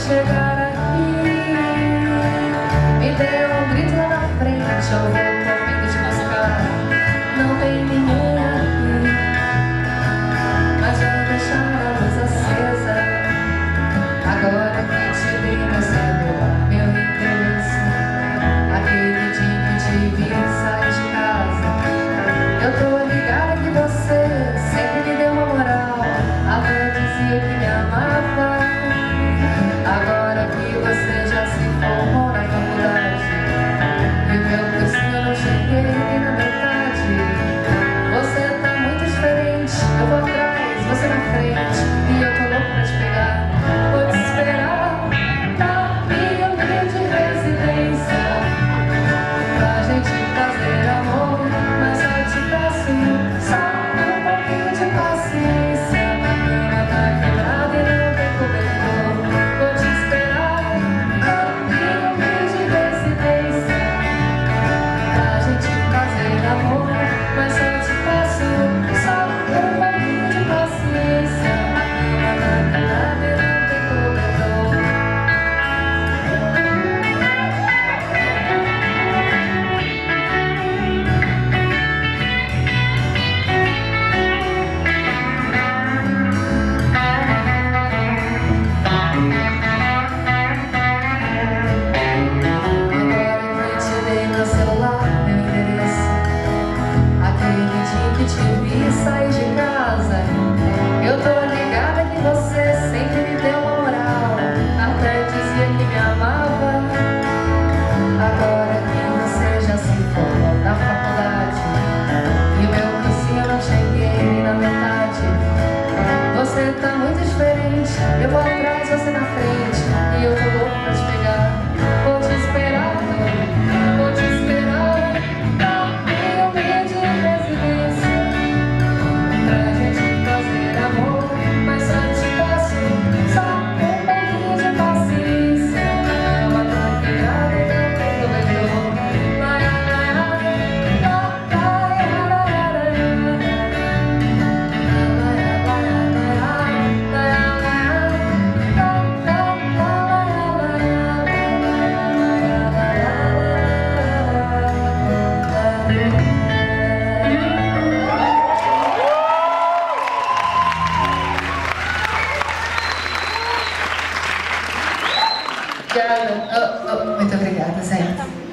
chegar aqui, me deu um grito lá na frente, eu vou correndo de buscar. Não tem ninguém aqui, mas já deixaram a luz acesa. Agora que te dei meu celular, meu endereço, aquele dia que te vi sair de casa, eu tô ligada que você sempre me deu uma moral, até dizia que me amava. Agora que você já se formou na faculdade e o meu cursinho eu não cheguei nem na metade, você tá muito diferente, eu vou atrás, você na frente, e eu tô louco pra te pegar. Vou te esperar na minha humilde residência pra gente fazer amor, mas eu te peço só um pouquinho de paciência. A cama tá quebrada e não tem cobertor. Vou te esperar na minha humilde residência pra gente fazer amor, mas eu te peço só um pouquinho de paciência. A cama tá quebrada e não tem cobertor. Agora que te dei meu celular, meu endereço, aquele dia que te vi sair de casa, eu tô ligada que você sempre me deu uma moral, até dizia que me amava. Agora que você já se formou na faculdade e o meu cursinho eu não cheguei nem na metade, você tá muito diferente, eu vou atrás, você na frente, e eu tô louco pra te pegar. Vou te esperar na minha humilde residência pra gente fazer amor, mas só te peço só um pouquinho de paciência. A cama tá quebrada e não tem cobertor. Obrigada. Muito obrigada, gente.